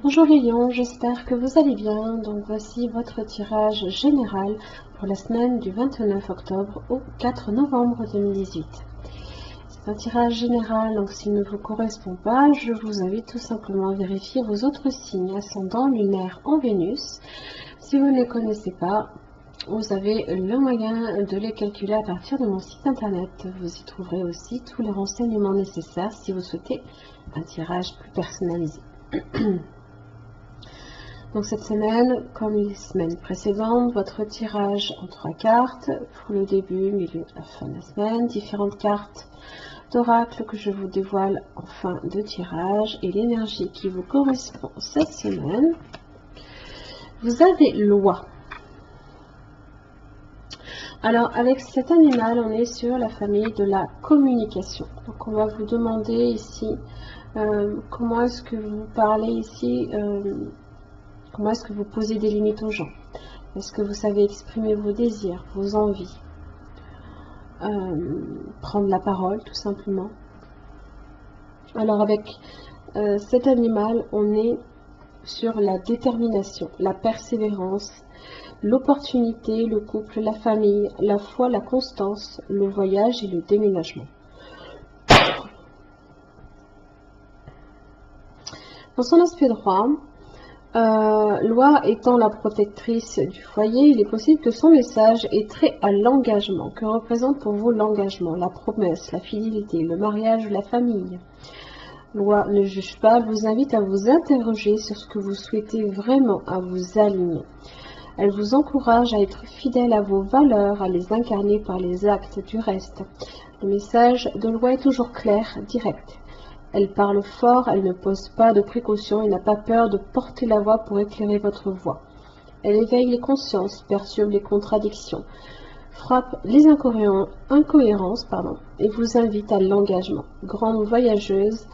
Bonjour les lions, j'espère que vous allez bien. Donc voici votre tirage général pour la semaine du 29 octobre au 4 novembre 2018. C'est un tirage général, donc s'il ne vous correspond pas, je vous invite tout simplement à vérifier vos autres signes ascendant lunaire en Vénus. Si vous ne les connaissez pas, vous avez le moyen de les calculer à partir de mon site internet. Vous y trouverez aussi tous les renseignements nécessaires si vous souhaitez un tirage plus personnalisé. Donc cette semaine, comme les semaines précédentes, votre tirage en 3 cartes pour le début, milieu, la fin de la semaine, différentes cartes d'oracle que je vous dévoile en fin de tirage et l'énergie qui vous correspond cette semaine. Vous avez loi. Alors avec cet animal, on est sur la famille de la communication. Donc on va vous demander ici comment est-ce que vous parlez ici. Comment est-ce que vous posez des limites aux gens? Est-ce que vous savez exprimer vos désirs, vos envies? Prendre la parole, tout simplement. Alors avec cet animal, on est sur la détermination, la persévérance, l'opportunité, le couple, la famille, la foi, la constance, le voyage et le déménagement. Dans son aspect droit, loi étant la protectrice du foyer, il est possible que son message ait trait à l'engagement. Que représente pour vous l'engagement, la promesse, la fidélité, le mariage, la famille? Loi ne juge pas, elle vous invite à vous interroger sur ce que vous souhaitez vraiment, à vous aligner. Elle vous encourage à être fidèle à vos valeurs, à les incarner par les actes du reste. Le message de loi est toujours clair, direct. Elle parle fort, elle ne pose pas de précautions et n'a pas peur de porter la voix pour éclairer votre voix. Elle éveille les consciences, perturbe les contradictions, frappe les incohérences et vous invite à l'engagement. Grande voyageuse,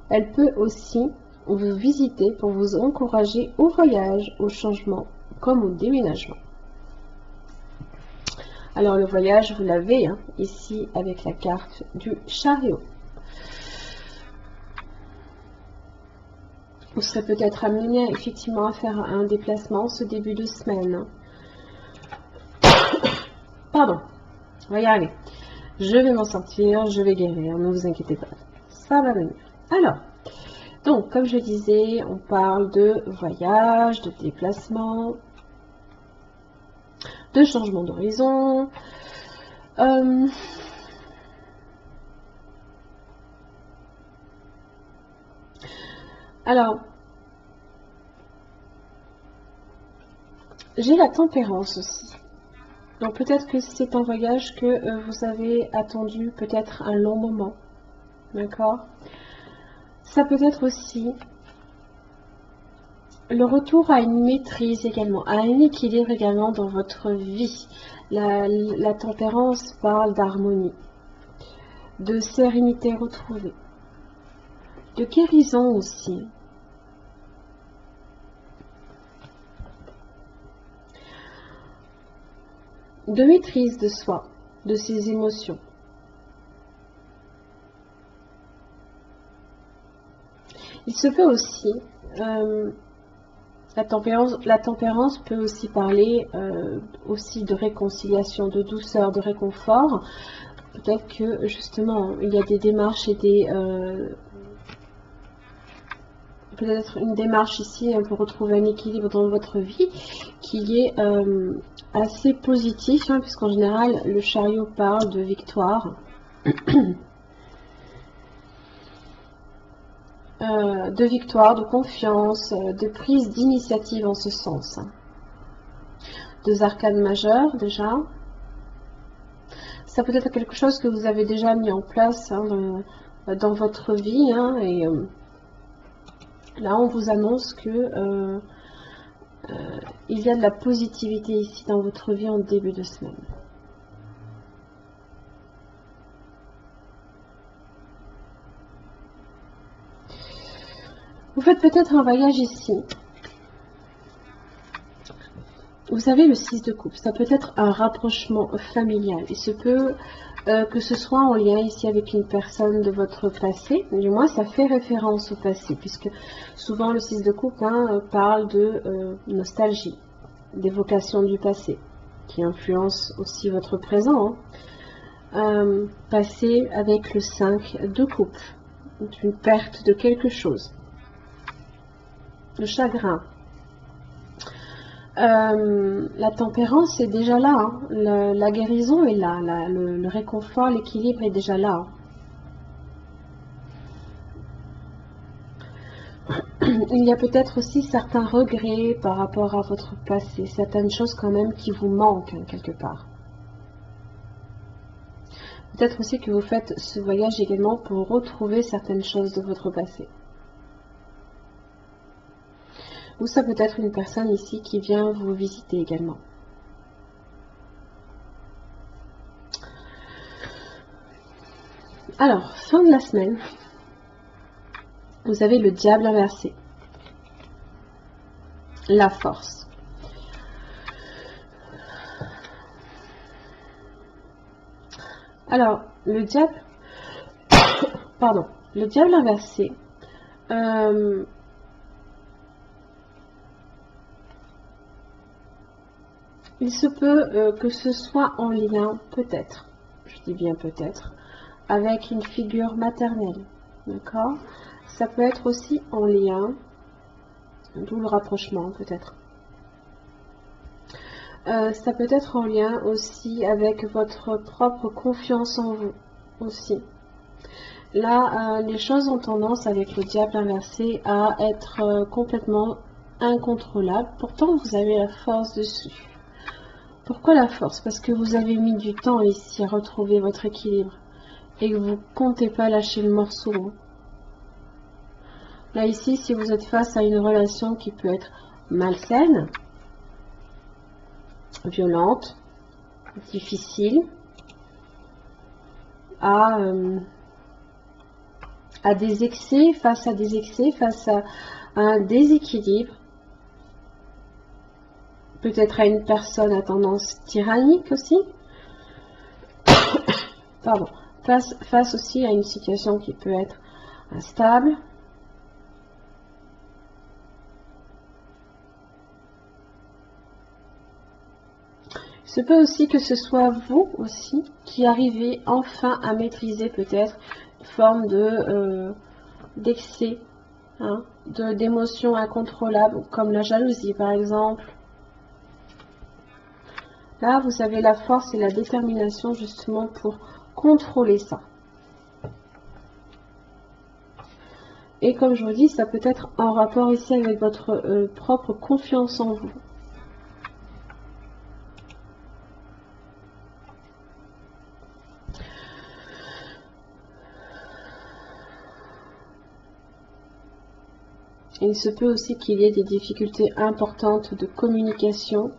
elle peut aussi vous visiter pour vous encourager au voyage, au changement comme au déménagement. Alors le voyage, vous l'avez ici avec la carte du chariot. Vous serez peut-être amené effectivement à faire un déplacement ce début de semaine. Pardon, on va y arriver. Je vais m'en sortir, je vais guérir, ne vous inquiétez pas. Ça va venir. Alors, donc comme je disais, on parle de voyage, de déplacement, de changement d'horizon. Alors, j'ai la tempérance aussi. Donc peut-être que c'est un voyage que vous avez attendu peut-être un long moment. D'accord? Ça peut être aussi le retour à une maîtrise également, à un équilibre également dans votre vie. La tempérance parle d'harmonie, de sérénité retrouvée, de guérison aussi. De maîtrise de soi, de ses émotions. Il se peut aussi, la tempérance peut aussi parler aussi de réconciliation, de douceur, de réconfort. Peut-être que justement, il y a des démarches et des... peut-être une démarche ici pour retrouver un équilibre dans votre vie qui est assez positif, puisqu'en général, le chariot parle de victoire. De victoire, de confiance, de prise d'initiative en ce sens. 2 arcanes majeures déjà. Ça peut être quelque chose que vous avez déjà mis en place dans votre vie. Et là, on vous annonce que il y a de la positivité ici dans votre vie en début de semaine. Vous faites peut-être un voyage ici. Vous avez le 6 de coupe. Ça peut être un rapprochement familial. Il se peut que ce soit en lien ici avec une personne de votre passé, du moins ça fait référence au passé, puisque souvent le 6 de coupe parle de nostalgie, d'évocation du passé, qui influence aussi votre présent. Passé avec le 5 de coupe, une perte de quelque chose, le chagrin. La tempérance est déjà là, hein. La guérison est là, le réconfort, l'équilibre est déjà là. Il y a peut-être aussi certains regrets par rapport à votre passé, certaines choses quand même qui vous manquent quelque part. Peut-être aussi que vous faites ce voyage également pour retrouver certaines choses de votre passé. Ou ça peut être une personne ici qui vient vous visiter également. Alors, fin de la semaine, vous avez le diable inversé. La force. Alors, le diable, pardon, le diable inversé, il se peut que ce soit en lien, peut-être, je dis bien peut-être, avec une figure maternelle, d'accord? Ça peut être aussi en lien, d'où le rapprochement peut-être. Ça peut être en lien aussi avec votre propre confiance en vous aussi. Là, les choses ont tendance avec le diable inversé à être complètement incontrôlables. Pourtant, vous avez la force dessus. Pourquoi la force? Parce que vous avez mis du temps ici à retrouver votre équilibre et que vous ne comptez pas lâcher le morceau. Hein. Là, ici, si vous êtes face à une relation qui peut être malsaine, violente, difficile, à des excès, face à un déséquilibre, peut-être à une personne à tendance tyrannique aussi, pardon, face aussi à une situation qui peut être instable, il se peut aussi que ce soit vous aussi qui arrivez enfin à maîtriser peut-être une forme d'excès, hein, d'émotions incontrôlables, comme la jalousie par exemple. Là, vous avez la force et la détermination justement pour contrôler ça. Et comme je vous dis, ça peut être en rapport ici avec votre propre confiance en vous. Il se peut aussi qu'il y ait des difficultés importantes de communication.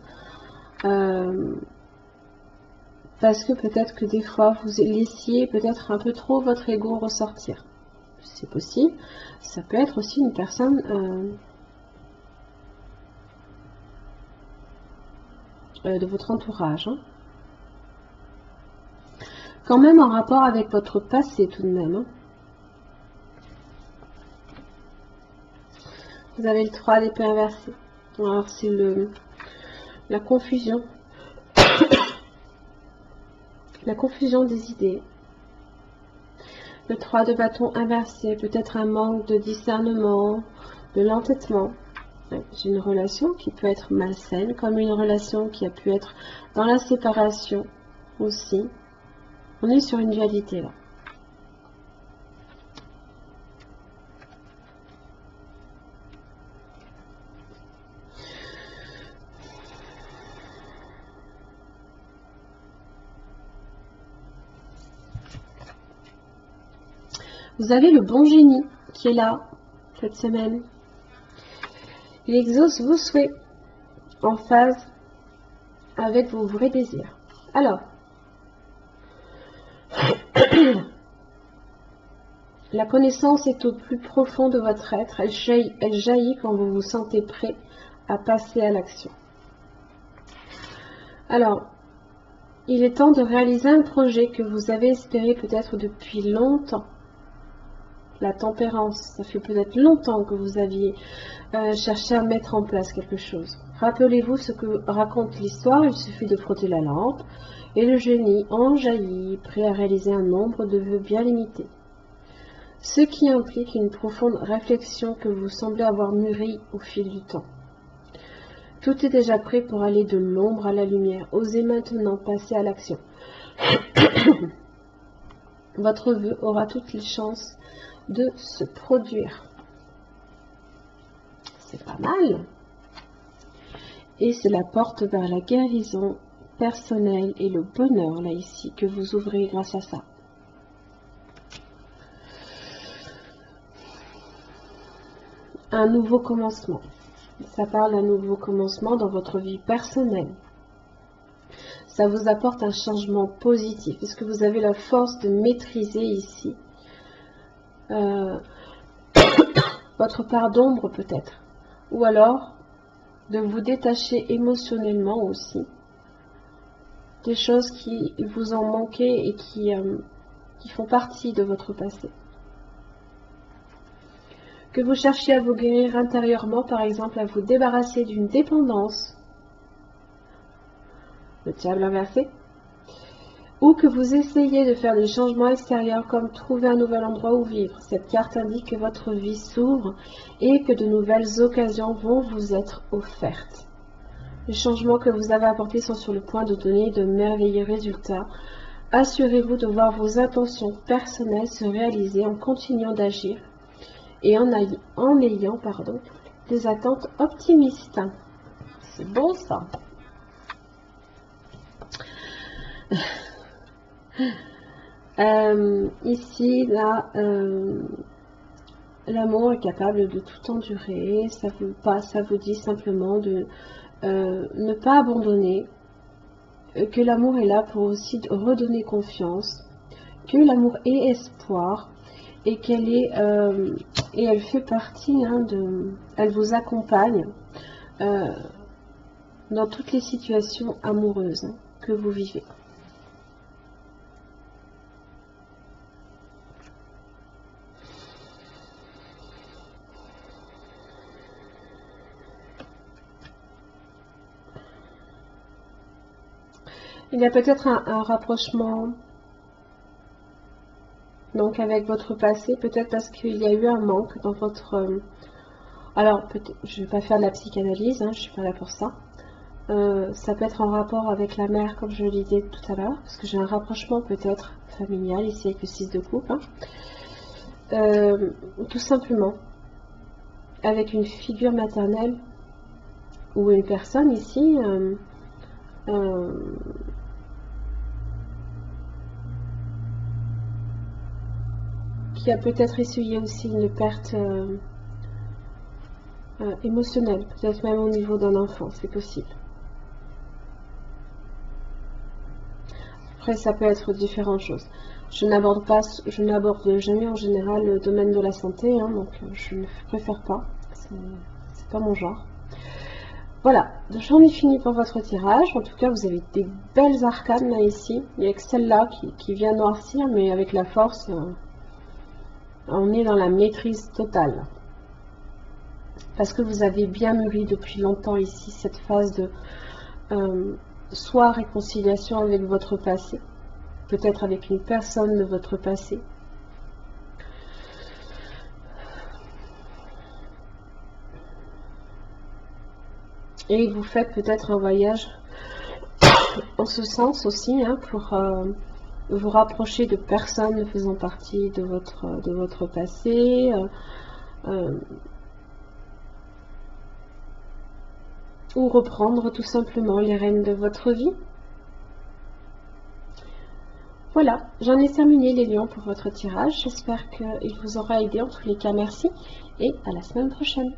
Parce que peut-être que des fois, vous laissiez peut-être un peu trop votre ego ressortir. C'est possible. Ça peut être aussi une personne de votre entourage. Hein. Quand même en rapport avec votre passé tout de même. Hein. Vous avez le 3 d'épée inversé. Alors c'est la confusion. La confusion des idées. Le 3 de bâton inversé, peut-être un manque de discernement, de l'entêtement. J'ai une relation qui peut être malsaine, comme une relation qui a pu être dans la séparation aussi. On est sur une dualité là. Vous avez le bon génie qui est là cette semaine. Il exauce vos souhaits en phase avec vos vrais désirs. Alors, la connaissance est au plus profond de votre être. Elle jaillit quand vous vous sentez prêt à passer à l'action. Alors, Il est temps de réaliser un projet que vous avez espéré peut-être depuis longtemps. La tempérance, ça fait peut-être longtemps que vous aviez cherché à mettre en place quelque chose. Rappelez-vous ce que raconte l'histoire, il suffit de frotter la lampe et le génie en jaillit, prêt à réaliser un nombre de vœux bien limité. Ce qui implique une profonde réflexion que vous semblez avoir mûrie au fil du temps. Tout est déjà prêt pour aller de l'ombre à la lumière. Osez maintenant passer à l'action. Votre vœu aura toutes les chances de se produire. C'est pas mal. Et c'est la porte vers la guérison personnelle et le bonheur, là, ici, que vous ouvrez grâce à ça. Un nouveau commencement. Ça parle d'un nouveau commencement dans votre vie personnelle. Ça vous apporte un changement positif. Est-ce que vous avez la force de maîtriser ici votre part d'ombre peut-être? Ou alors de vous détacher émotionnellement aussi des choses qui vous ont manqué et qui font partie de votre passé. Que vous cherchiez à vous guérir intérieurement, par exemple, à vous débarrasser d'une dépendance, le diable inversé, ou que vous essayez de faire des changements extérieurs comme trouver un nouvel endroit où vivre. Cette carte indique que votre vie s'ouvre et que de nouvelles occasions vont vous être offertes. Les changements que vous avez apportés sont sur le point de donner de merveilleux résultats. Assurez-vous de voir vos intentions personnelles se réaliser en continuant d'agir et en ayant des attentes optimistes. C'est bon ça. Ici, là, l'amour est capable de tout endurer. Ça vous dit simplement de ne pas abandonner, que l'amour est là pour aussi redonner confiance, que l'amour est espoir et qu'elle est et elle fait partie elle vous accompagne dans toutes les situations amoureuses que vous vivez. Il y a peut-être un rapprochement donc avec votre passé, peut-être parce qu'il y a eu un manque dans votre... alors, je ne vais pas faire de la psychanalyse, je ne suis pas là pour ça. Ça peut être en rapport avec la mère, comme je le disais tout à l'heure, parce que j'ai un rapprochement peut-être familial, ici avec le 6 de coupe. Tout simplement, avec une figure maternelle, ou une personne ici... qui a peut-être essuyé aussi une perte émotionnelle, peut-être même au niveau d'un enfant, c'est possible. Après, ça peut être différentes choses. Je n'aborde jamais en général le domaine de la santé, donc je ne préfère pas, c'est pas mon genre. Voilà, j'en ai fini pour votre tirage. En tout cas, vous avez des belles arcanes là ici. Il y a que celle-là qui vient noircir, mais avec la force... on est dans la maîtrise totale. Parce que vous avez bien mûri depuis longtemps ici cette phase de soit réconciliation avec votre passé, peut-être avec une personne de votre passé. Et vous faites peut-être un voyage en ce sens aussi, pour vous rapprocher de personnes faisant partie de votre passé, ou reprendre tout simplement les rênes de votre vie. Voilà, j'en ai terminé les lions pour votre tirage. J'espère qu'il vous aura aidé. En tous les cas, merci et à la semaine prochaine.